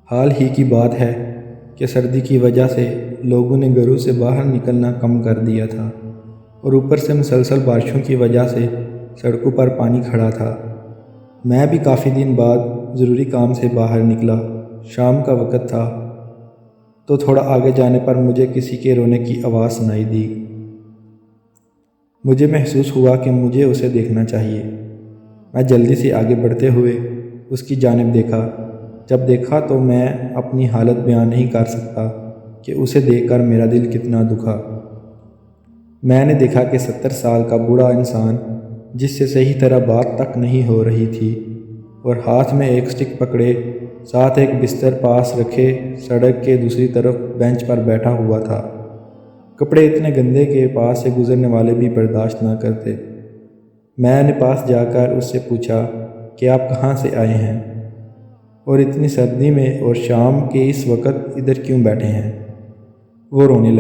حال ہی کی بات ہے کہ سردی کی وجہ سے لوگوں نے گھروں سے باہر نکلنا کم کر دیا تھا اور اوپر سے مسلسل بارشوں کی وجہ سے سڑکوں پر پانی کھڑا تھا۔ میں بھی کافی دن بعد ضروری کام سے باہر نکلا۔ شام کا وقت تھا تو تھوڑا آگے جانے پر مجھے کسی کے رونے کی آواز سنائی دی۔ مجھے محسوس ہوا کہ مجھے اسے دیکھنا چاہیے۔ میں جلدی سے آگے بڑھتے ہوئے اس کی جانب دیکھا۔ جب دیکھا تو میں اپنی حالت بیان نہیں کر سکتا کہ اسے دیکھ کر میرا دل کتنا دکھا۔ میں نے دیکھا کہ 70 سال کا بوڑھا انسان، جس سے صحیح طرح بات تک نہیں ہو رہی تھی اور ہاتھ میں ایک سٹک پکڑے ساتھ ایک بستر پاس رکھے سڑک کے دوسری طرف بینچ پر بیٹھا ہوا تھا۔ کپڑے اتنے گندے کہ پاس سے گزرنے والے بھی برداشت نہ کرتے۔ میں نے پاس جا کر اس سے پوچھا کہ آپ کہاں سے آئے ہیں اور اتنی سردی میں اور شام کے اس وقت ادھر کیوں بیٹھے ہیں؟ وہ رونے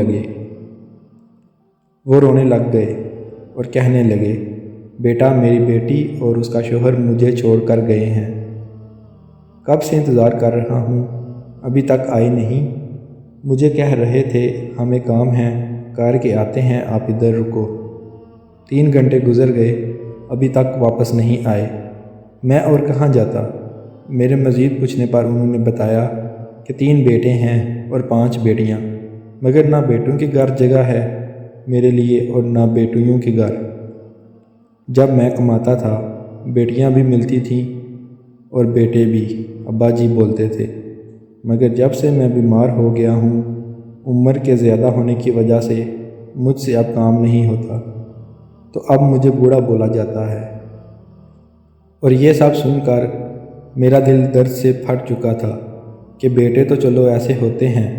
لگ گئے اور کہنے لگے، بیٹا، میری بیٹی اور اس کا شوہر مجھے چھوڑ کر گئے ہیں۔ کب سے انتظار کر رہا ہوں، ابھی تک آئے نہیں۔ مجھے کہہ رہے تھے ہمیں کام ہے، کر کے آتے ہیں، آپ ادھر رکو۔ 3 گھنٹے گزر گئے، ابھی تک واپس نہیں آئے۔ میں اور کہاں جاتا؟ میرے مزید پوچھنے پر انہوں نے بتایا کہ 3 بیٹے ہیں اور 5 بیٹیاں، مگر نہ بیٹوں کے گھر جگہ ہے میرے لیے اور نہ بیٹیوں کے گھر۔ جب میں کماتا تھا بیٹیاں بھی ملتی تھیں اور بیٹے بھی، ابا جی بولتے تھے، مگر جب سے میں بیمار ہو گیا ہوں، عمر کے زیادہ ہونے کی وجہ سے مجھ سے اب کام نہیں ہوتا، تو اب مجھے بوڑھا بولا جاتا ہے۔ اور یہ سب سن کر میرا دل درد سے پھٹ چکا تھا کہ بیٹے تو چلو ایسے ہوتے ہیں،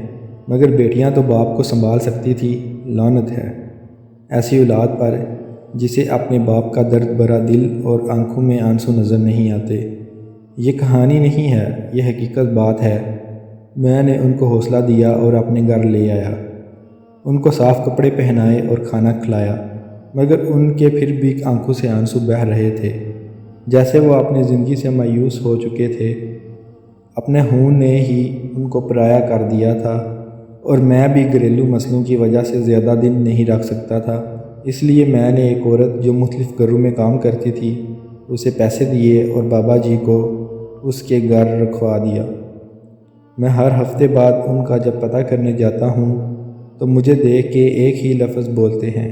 مگر بیٹیاں تو باپ کو سنبھال سکتی تھی۔ لعنت ہے ایسی اولاد پر جسے اپنے باپ کا درد بھرا دل اور آنکھوں میں آنسو نظر نہیں آتے۔ یہ کہانی نہیں ہے، یہ حقیقت بات ہے۔ میں نے ان کو حوصلہ دیا اور اپنے گھر لے آیا، ان کو صاف کپڑے پہنائے اور کھانا کھلایا، مگر ان کے پھر بھی آنکھوں سے آنسو بہہ رہے تھے، جیسے وہ اپنی زندگی سے مایوس ہو چکے تھے۔ اپنے خون نے ہی ان کو پرایا کر دیا تھا، اور میں بھی گھریلو مسئلوں کی وجہ سے زیادہ دن نہیں رکھ سکتا تھا۔ اس لیے میں نے ایک عورت جو مختلف گھروں میں کام کرتی تھی اسے پیسے دیے اور بابا جی کو اس کے گھر رکھوا دیا۔ میں ہر ہفتے بعد ان کا جب پتہ کرنے جاتا ہوں تو مجھے دیکھ کے ایک ہی لفظ بولتے ہیں،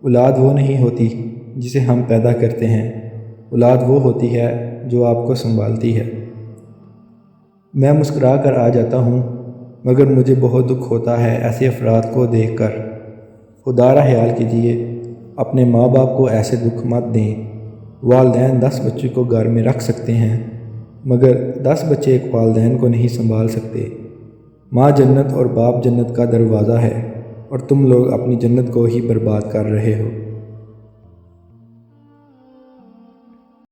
اولاد وہ نہیں ہوتی جسے ہم پیدا کرتے ہیں، اولاد وہ ہوتی ہے جو آپ کو سنبھالتی ہے۔ میں مسکرا کر آ جاتا ہوں، مگر مجھے بہت دکھ ہوتا ہے ایسے افراد کو دیکھ کر۔ خدا را خیال کیجیے، اپنے ماں باپ کو ایسے دکھ مت دیں۔ والدین 10 بچوں کو گھر میں رکھ سکتے ہیں، مگر 10 بچے ایک والدین کو نہیں سنبھال سکتے۔ ماں جنت اور باپ جنت کا دروازہ ہے، اور تم لوگ اپنی جنت کو ہی برباد کر رہے ہو۔